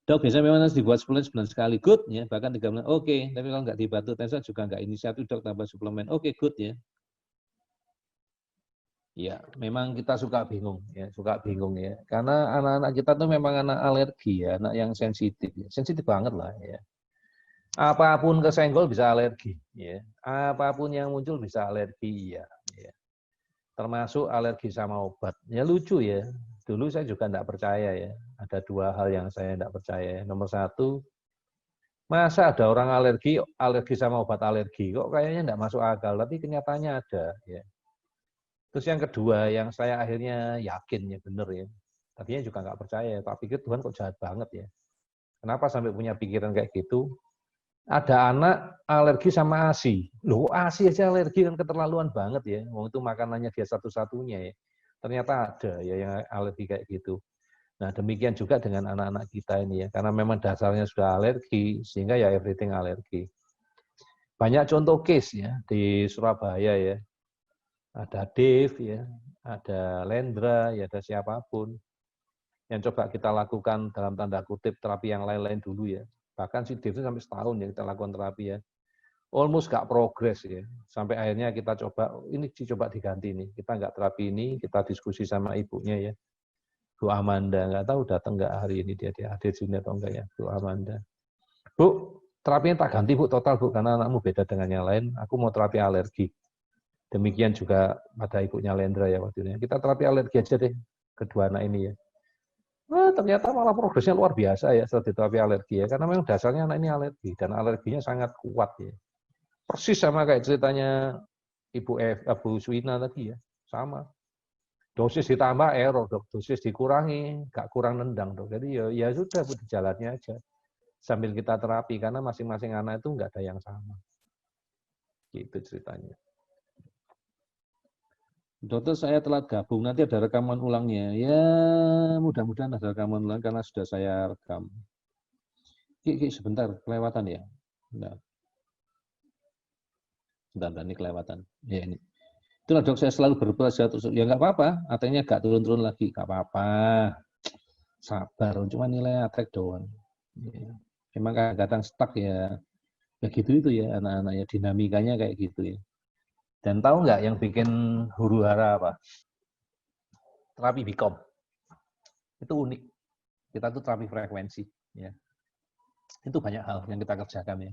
Dok, biasanya memang harus dibuat suplemen sebulan sekali, good ya, bahkan 3 bulan, oke. Tapi kalau nggak dibantu tensa juga nggak inisiatif dok tambah suplemen, oke, good ya. Ya, memang kita suka bingung ya, karena anak-anak kita tuh memang anak alergi ya, anak yang sensitif, ya. Sensitif banget lah ya. Apapun kesenggol bisa alergi, ya. Apapun yang muncul bisa alergi, ya. Termasuk alergi sama obat. Ya lucu ya. Dulu saya juga tidak percaya ya. Ada dua hal yang saya tidak percaya. Nomor satu, masa ada orang alergi sama obat alergi? Kok kayaknya tidak masuk akal. Tapi kenyataannya ada. Ya. Terus yang kedua, yang saya akhirnya yakin ya benar ya. Tadinya juga nggak percaya. Tak pikir Tuhan kok jahat banget ya. Kenapa sampai punya pikiran kayak gitu? Ada anak alergi sama ASI. Loh, ASI aja alergi kan keterlaluan banget ya. Wong itu makanannya dia satu-satunya ya. Ternyata ada ya yang alergi kayak gitu. Nah, demikian juga dengan anak-anak kita ini ya. Karena memang dasarnya sudah alergi, sehingga ya everything alergi. Banyak contoh case ya di Surabaya ya. Ada Dave ya, ada Lendra, ya ada siapapun. Yang coba kita lakukan dalam tanda kutip terapi yang lain-lain dulu ya. Bahkan si Dave itu sampai setahun ya kita lakukan terapi ya. Almost gak progres ya. Sampai akhirnya kita coba, ini coba diganti nih. Kita nggak terapi ini, kita diskusi sama ibunya ya. Bu Amanda, nggak tahu datang nggak hari ini dia hadir sini atau enggak ya, Bu Amanda. Bu, terapinya tak ganti Bu, total Bu, karena anakmu beda dengan yang lain, aku mau terapi alergi. Demikian juga pada ibunya Lendra ya waktu itu. Kita terapi alergi aja deh, kedua anak ini ya. Wah, ternyata malah progresnya luar biasa ya setelah terapi alergi ya, karena memang dasarnya anak ini alergi, dan alerginya sangat kuat ya. Persis sama kayak ceritanya Ibu Suina tadi ya, sama. Dosis ditambah error dok, dosis dikurangi, nggak kurang nendang dok. Jadi ya sudah bu di jalannya aja sambil kita terapi karena masing-masing anak itu nggak ada yang sama. Gitu ceritanya. Dokter saya telat gabung, nanti ada rekaman ulangnya. Ya mudah-mudahan ada rekaman ulang karena sudah saya rekam. Ki, sebentar, kelewatan ya. Sebentar, ini kelewatan. Ya ini. Itulah dok saya selalu berpuasa terus. Ya nggak apa-apa, ATK-nya nggak turun-turun lagi, nggak apa-apa. Sabar, cuma nilai atrek doang. Ya. Emang kadang-kadang stuck ya. Ya gitu itu ya anak-anak ya dinamikanya kayak gitu ya. Dan tahu nggak yang bikin huru-hara apa? Terapi Bikom. Itu unik. Kita tuh terapi frekuensi ya. Itu banyak hal yang kita kerjakan ya.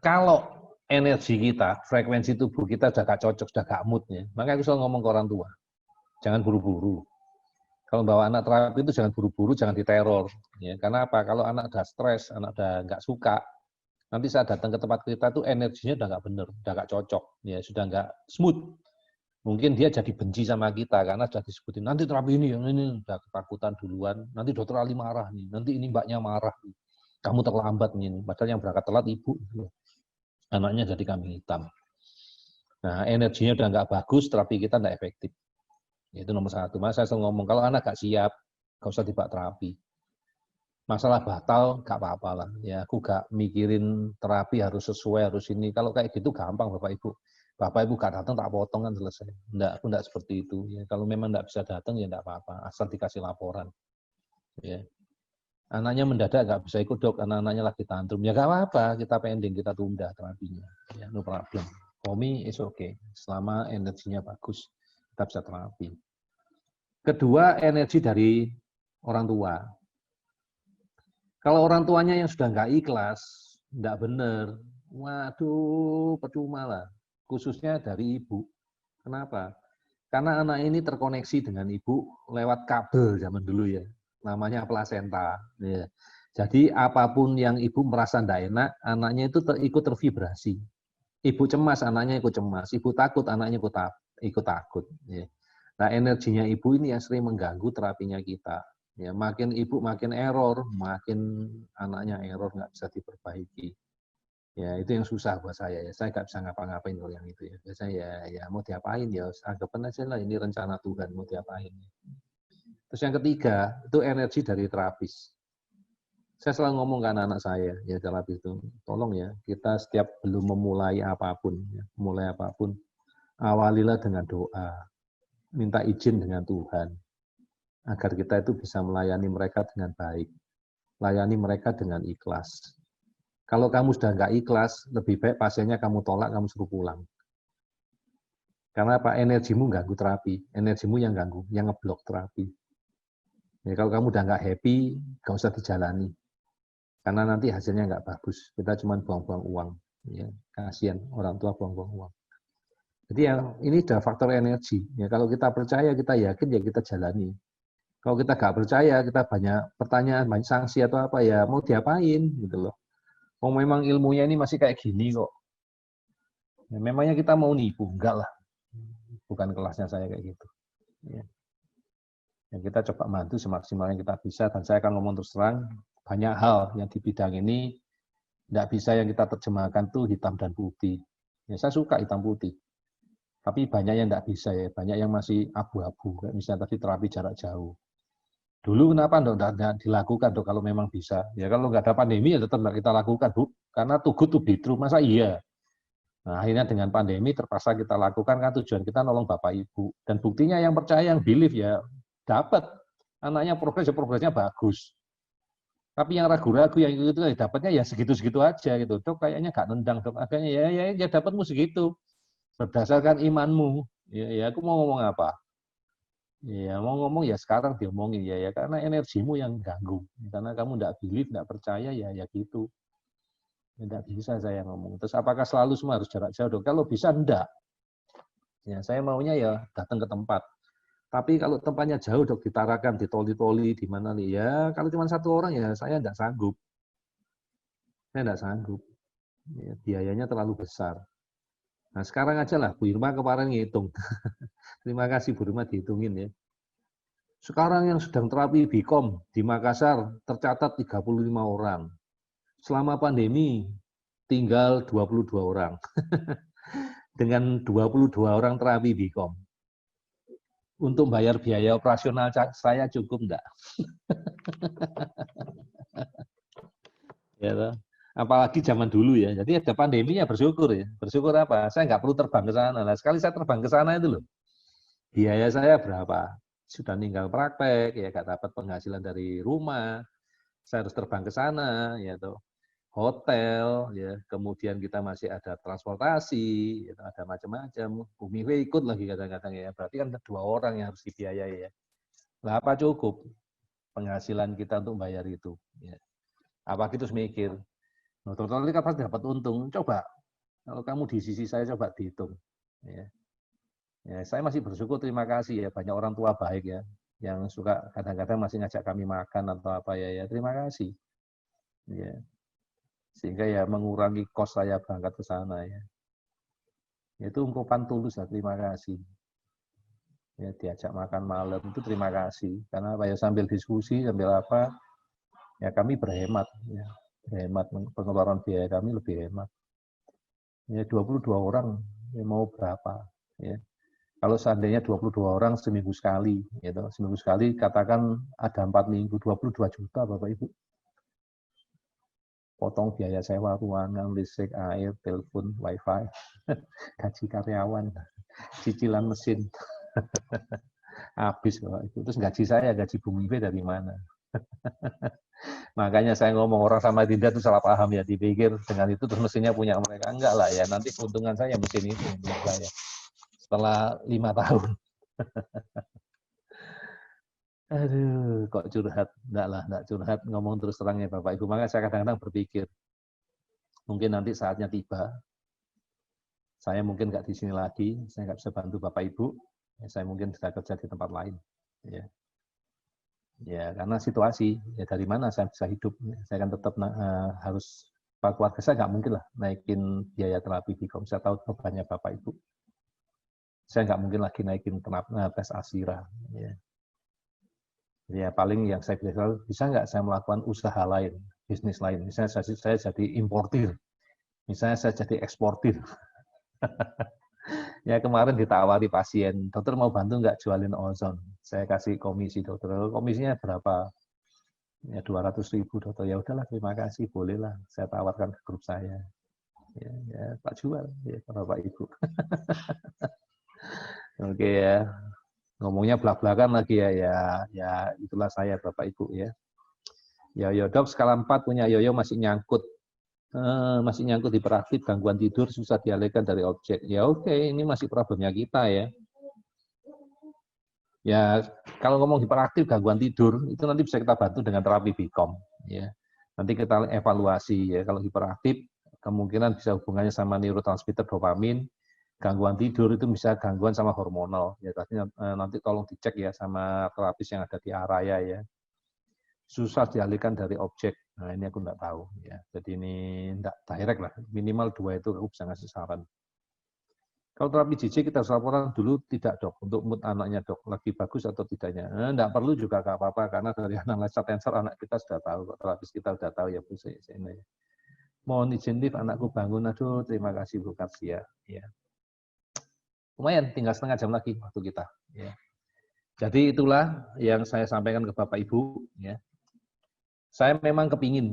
Kalau energi kita, frekuensi tubuh kita sudah gak cocok, sudah gak mood ya. Makanya aku selalu ngomong ke orang tua. Jangan buru-buru. Kalau bawa anak terapi itu jangan buru-buru, jangan diteror. Ya, karena apa? Kalau anak udah stres, anak udah nggak suka, nanti saat datang ke tempat kita tuh energinya udah nggak bener, udah nggak cocok, ya sudah nggak smooth. Mungkin dia jadi benci sama kita karena sudah disebutin nanti terapi ini udah ketakutan duluan. Nanti dokter Ali marah nih, nanti ini mbaknya marah. Kamu terlambat nih, padahal yang berangkat telat ibu. Anaknya jadi kambing hitam. Nah energinya udah nggak bagus, terapi kita nggak efektif. Itu nomor satu. Mas saya selalu ngomong kalau anak nggak siap, nggak usah dibawa terapi. Masalah batal nggak apa-apa lah ya, aku nggak mikirin terapi harus sesuai harus ini. Kalau kayak gitu gampang bapak ibu gak datang tak potong kan selesai. Aku enggak seperti itu ya. Kalau memang enggak bisa datang ya enggak apa-apa, asal dikasih laporan ya. Anaknya mendadak nggak bisa ikut dok, anaknya lagi tantrum ya nggak apa-apa, kita pending, kita tunda terapinya ya, no problem. For me is okay, selama energinya bagus kita bisa terapi. Kedua, energi dari orang tua. Kalau orang tuanya yang sudah nggak ikhlas, nggak bener, waduh, percuma lah. Khususnya dari ibu. Kenapa? Karena anak ini terkoneksi dengan ibu lewat kabel zaman dulu ya. Namanya plasenta. Ya. Jadi apapun yang ibu merasa nggak enak, anaknya itu ikut tervibrasi. Ibu cemas, anaknya ikut cemas. Ibu takut, anaknya ikut takut. Ya. Nah, energinya ibu ini yang sering mengganggu terapinya kita. Ya, makin ibu makin error, makin anaknya error nggak bisa diperbaiki. Ya, itu yang susah buat saya ya. Saya nggak bisa ngapa-ngapain kalau yang itu ya. Biasanya ya mau diapain ya, anggapkan aja lah ini rencana Tuhan mau diapain. Terus yang ketiga, itu energi dari terapis. Saya selalu ngomong ke anak-anak saya, ya terapis itu, tolong ya, kita setiap belum memulai apapun, ya, mulai apapun, awalilah dengan doa, minta izin dengan Tuhan. agar kita itu bisa melayani mereka dengan baik, layani mereka dengan ikhlas. Kalau kamu sudah nggak ikhlas, lebih baik pasiennya kamu tolak, kamu suruh pulang. Karena apa? Energimu ganggu terapi, energimu yang ganggu, yang ngeblok terapi. Ya, kalau kamu udah nggak happy, nggak usah dijalani. Karena nanti hasilnya nggak bagus. Kita cuma buang-buang uang. Ya, kasihan orang tua buang-buang uang. Jadi ya, ini sudah faktor energi. Ya, kalau kita percaya, kita yakin, ya kita jalani. Kalau kita nggak percaya, kita banyak pertanyaan, banyak sanksi atau apa, ya mau diapain gitu loh. Oh, memang ilmunya ini masih kayak gini kok. Ya, memangnya kita mau nipu? Enggak lah. Bukan kelasnya saya kayak gitu. Ya. Ya, kita coba bantu semaksimal yang kita bisa, dan saya akan ngomong terus terang, banyak hal yang di bidang ini tidak bisa yang kita terjemahkan tuh hitam dan putih. Ya, saya suka hitam putih. Tapi banyak yang tidak bisa ya, banyak yang masih abu-abu. Kayak misalnya tadi terapi jarak jauh. Dulu kenapa tidak dilakukan dok kalau memang bisa? Ya kalau nggak ada pandemi ya tetap nggak kita lakukan, Bu. Karena too good to be true, masa iya? Nah, akhirnya dengan pandemi terpaksa kita lakukan, kan tujuan kita nolong Bapak Ibu. Dan buktinya yang percaya, yang believe ya dapat. Anaknya progresnya bagus. Tapi yang ragu-ragu yang itu dapatnya ya segitu-segitu aja gitu. Dok kayaknya nggak nendang dok. Akhirnya ya dapatmu segitu. Berdasarkan imanmu. Ya aku mau ngomong apa? Ya mau ngomong ya sekarang diomongin ya karena energimu yang ganggu. Karena kamu tidak believe, tidak percaya ya gitu. Tidak bisa saya ngomong. Terus apakah selalu semua harus jarak jauh dok? Kalau bisa enggak. Ya saya maunya ya datang ke tempat. Tapi kalau tempatnya jauh dok, ditarakan di toli-toli di mana nih ya, kalau cuma satu orang ya saya enggak sanggup. Saya enggak sanggup. Ya, biayanya terlalu besar. Nah sekarang aja lah, Bu Irma kemarin ngitung. Terima kasih Bu Irma dihitungin ya. Sekarang yang sedang terapi Bikom di Makassar tercatat 35 orang. Selama pandemi tinggal 22 orang. Dengan 22 orang terapi Bikom. Untuk bayar biaya operasional saya cukup enggak? Ya, apalagi zaman dulu ya. Jadi ada pandemi ya bersyukur ya. Bersyukur apa? Saya nggak perlu terbang ke sana. Nah, sekali saya terbang ke sana itu loh, biaya saya berapa? Sudah ninggal praktek, ya nggak dapat penghasilan dari rumah. Saya harus terbang ke sana, ya tuh. Hotel, ya. Kemudian kita masih ada transportasi, ya, ada macam-macam. Bumi ikut lagi kadang-kadang ya. Berarti kan 2 orang yang harus dibiayai ya. Nah, apa cukup penghasilan kita untuk bayar itu? Ya. Apa kita harus mikir? Nah, total ini pasti dapat untung. Coba, kalau kamu di sisi saya coba dihitung. Ya. Ya, saya masih bersyukur, terima kasih ya banyak orang tua baik ya yang suka kadang-kadang masih ngajak kami makan atau apa ya terima kasih. Ya. Sehingga ya mengurangi kos saya berangkat ke sana ya. Itu ungkapan tulus ya, terima kasih. Ya diajak makan malam itu terima kasih karena apa ya sambil diskusi sambil apa ya kami berhemat ya. Berhemat pengeluaran biaya kami lebih hemat. Ya 22 orang ya mau berapa ya. Kalau seandainya 22 orang seminggu sekali, gitu. Seminggu sekali katakan ada 4 minggu, 22 juta Bapak Ibu. Potong biaya sewa ruangan, listrik, air, telepon, wifi, gaji karyawan, cicilan mesin, habis Bapak Ibu. Terus gaji saya, gaji Bumi B dari mana? Makanya saya ngomong orang sama Dinda itu salah paham ya, dipikir dengan itu terus mesinnya punya mereka. Enggak lah ya, nanti keuntungan saya mesin itu untuk saya. Setelah 5 tahun. Aduh, kok curhat? Enggak lah, enggak curhat. Ngomong terus terangnya Bapak Ibu. Makanya saya kadang-kadang berpikir, mungkin nanti saatnya tiba, saya mungkin nggak di sini lagi, saya nggak bisa bantu Bapak Ibu, ya saya mungkin bisa kerja di tempat lain. Ya karena situasi, ya dari mana saya bisa hidup? Saya kan tetap harus, keluarga saya nggak mungkin lah naikin biaya terapi Bikom. Saya tahu bebannya Bapak Ibu. Saya nggak mungkin lagi naikin tes Asira. Ya paling yang saya bisa nggak saya melakukan usaha lain, bisnis lain. Misalnya saya jadi importir, misalnya saya jadi eksportir. Ya kemarin ditawari pasien, dokter mau bantu nggak jualin ozon? Saya kasih komisi dokter, komisinya berapa? Ya 200.000 dokter. Ya udahlah terima kasih, bolehlah saya tawarkan ke grup saya. Ya Pak jual, ya Bapak Ibu. Oke ya. ngomongnya belak-belakan lagi ya itulah saya Bapak Ibu ya. Ya dok, skala 4 punya yoyo masih nyangkut hiperaktif, gangguan tidur, susah dialihkan dari objek. Ya oke, ini masih problemnya kita ya. Ya kalau ngomong hiperaktif, gangguan tidur, itu nanti bisa kita bantu dengan terapi BICOM. Ya. Nanti kita evaluasi ya, kalau hiperaktif, kemungkinan bisa hubungannya sama neurotransmitter dopamin, gangguan tidur itu bisa gangguan sama hormonal. Ya, nanti tolong dicek ya sama terapis yang ada di Araya ya. Susah dialihkan dari objek. Nah ini aku nggak tahu ya. Jadi ini nggak direct lah. Minimal 2 itu aku bisa ngasih saran. Kalau terapi JJ kita harus laporan dulu tidak dok untuk mood anaknya dok lagi bagus atau tidaknya. Nggak perlu juga nggak apa-apa karena dari analisa tensor anak kita sudah tahu, terapis kita sudah tahu ya Bu. Ini. Mohon izin lift anakku bangun. Aduh terima kasih Bu Karsia. Ya. Lumayan tinggal setengah jam lagi waktu kita. Ya. Jadi itulah yang saya sampaikan ke Bapak Ibu. Ya. Saya memang kepingin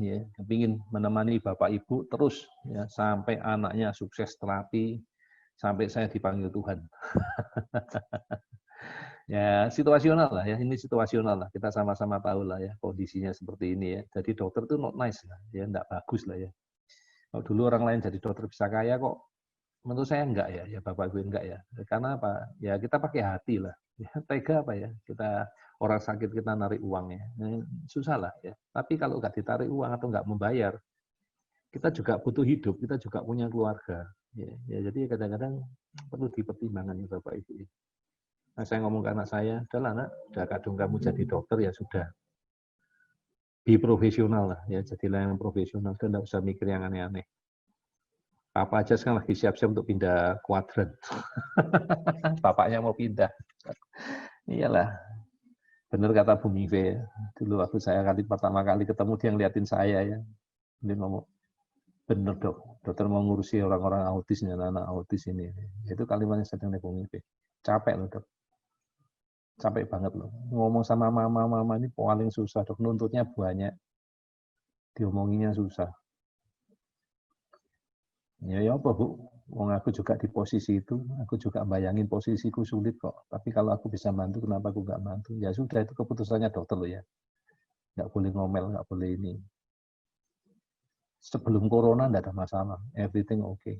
menemani Bapak Ibu terus ya sampai anaknya sukses terapi, sampai saya dipanggil Tuhan. Ya situasional lah ya, ini situasional lah. Kita sama-sama tahu lah ya kondisinya seperti ini ya. Jadi dokter itu not nice lah, ya enggak bagus lah ya. Kalau dulu orang lain jadi dokter bisa kaya kok, menurut saya enggak ya Bapak Ibu enggak ya. Karena apa? Ya kita pakai hati lah. Ya, tega apa ya? Kita orang sakit kita narik uangnya. Susah lah ya. Tapi kalau nggak ditarik uang atau nggak membayar, kita juga butuh hidup, kita juga punya keluarga. Ya jadi kadang-kadang perlu dipertimbangkan ya Bapak Ibu. Nah, saya ngomong ke anak saya, udahlah nak, udah kadung kamu jadi dokter ya sudah. Be profesional lah ya, jadilah yang profesional, dan nggak usah mikir yang aneh-aneh. Papa aja sekarang lagi siap-siap untuk pindah kuadran. Bapaknya mau pindah. Iyalah, benar kata Bu Mive ya. Dulu waktu saya pertama kali ketemu dia ngeliatin saya ya. Dia ngomong, bener dok, dokter mau ngurusi orang-orang autis, anak autis ini. Itu kalimatnya sedang Bu Mive. Capek loh dok. Capek banget loh. Ngomong sama mama ini paling susah dok. Nuntutnya banyak. Diomonginya susah. Ya apa Bu? Wong aku juga di posisi itu, aku juga bayangin posisiku sulit kok. Tapi kalau aku bisa bantu, kenapa aku nggak bantu? Ya sudah, itu keputusannya dokter loh ya. Nggak boleh ngomel, nggak boleh ini. Sebelum corona nggak ada masalah, everything okay.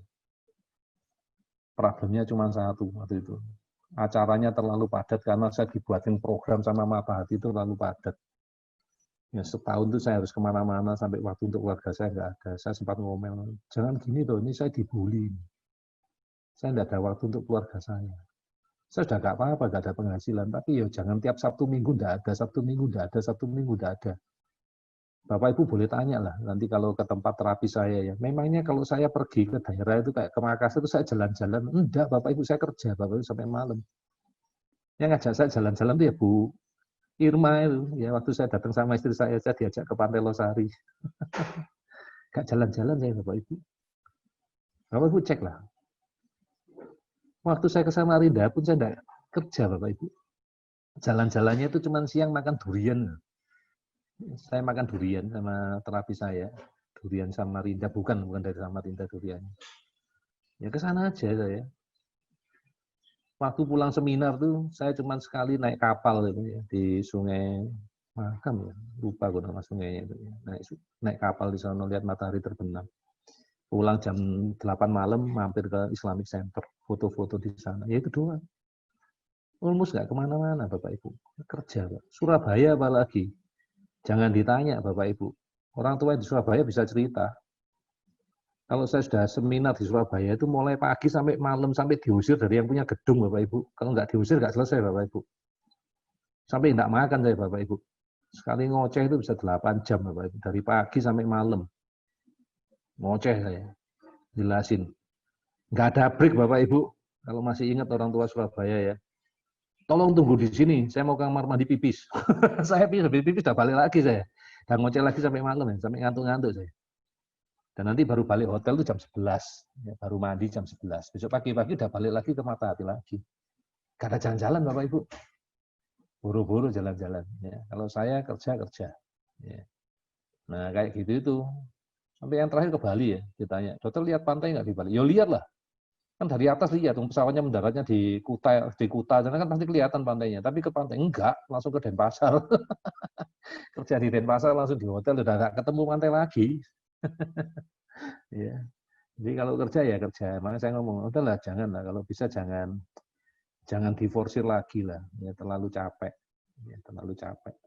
Problemnya cuma satu waktu itu. Acaranya terlalu padat karena saya dibuatin program sama Mapahati itu terlalu padat. Ya, setahun itu saya harus kemana-mana sampai waktu untuk keluarga saya nggak ada. Saya sempat ngomel, jangan gini loh, ini saya dibully. Saya nggak ada waktu untuk keluarga saya. Saya sudah nggak apa-apa, nggak ada penghasilan, tapi ya jangan tiap Sabtu Minggu nggak ada, Sabtu Minggu nggak ada, Sabtu Minggu nggak ada. Bapak Ibu boleh tanya lah nanti kalau ke tempat terapi saya ya. Memangnya kalau saya pergi ke daerah itu kayak ke Makassar itu saya jalan-jalan? Enggak, Bapak Ibu saya kerja, Bapak Ibu sampai malam. Yang ngajak saya jalan-jalan itu ya Bu Irma itu. Ya waktu saya datang sama istri saya diajak ke Pantai Losari. Gak jalan-jalan saya Bapak Ibu. Bapak Ibu cek lah. Waktu saya ke Samarinda pun saya enggak kerja Bapak Ibu. Jalan-jalannya itu cuma siang makan durian. Saya makan durian sama terapi saya. Durian Samarinda, bukan dari Samarinda durian. Ya ke sana aja saya. Waktu pulang seminar tuh saya cuma sekali naik kapal gitu ya di Sungai Makam ya, lupa gue nama sungainya itu. Naik kapal di sana lihat matahari terbenam. Pulang jam 8 malam mampir ke Islamic Center, foto-foto di sana. Ya itu doang. Almost nggak kemana-mana Bapak Ibu. Kerja Pak. Surabaya apalagi. Jangan ditanya Bapak Ibu. Orang tua di Surabaya bisa cerita. Kalau saya sudah seminar di Surabaya itu mulai pagi sampai malam sampai diusir dari yang punya gedung Bapak Ibu. Kalau nggak diusir nggak selesai Bapak Ibu. Sampai nggak makan saya Bapak Ibu. Sekali ngoceh itu bisa 8 jam Bapak Ibu. Dari pagi sampai malam. Ngoceh saya. Jelasin. Nggak ada break Bapak Ibu. Kalau masih ingat orang tua Surabaya ya. Tolong tunggu di sini. Saya mau kamar mandi pipis. Saya pipis udah balik lagi saya. Dan ngoceh lagi sampai malam ya. Sampai ngantuk-ngantuk saya. Dan nanti baru balik hotel itu jam 11. Ya, baru mandi jam 11. Besok pagi-pagi udah balik lagi ke Matahati lagi. Gak ada jalan-jalan Bapak Ibu. Buru-buru jalan-jalan. Ya. Kalau saya kerja. Ya. Nah kayak gitu itu. Sampai yang terakhir ke Bali ya. Ditanya, dokter lihat pantai nggak di Bali? Ya lihat lah. Kan dari atas lihat pesawatnya mendaratnya di Kuta, sana kan pasti kelihatan pantainya. Tapi ke pantai enggak, langsung ke Denpasar. Kerja di Denpasar langsung di hotel, udah nggak ketemu pantai lagi. Ya. Jadi kalau kerja ya kerja. Makanya saya ngomong, udahlah jangan lah, kalau bisa jangan diforsir lagi lah. Ya terlalu capek. Ya, terlalu capek.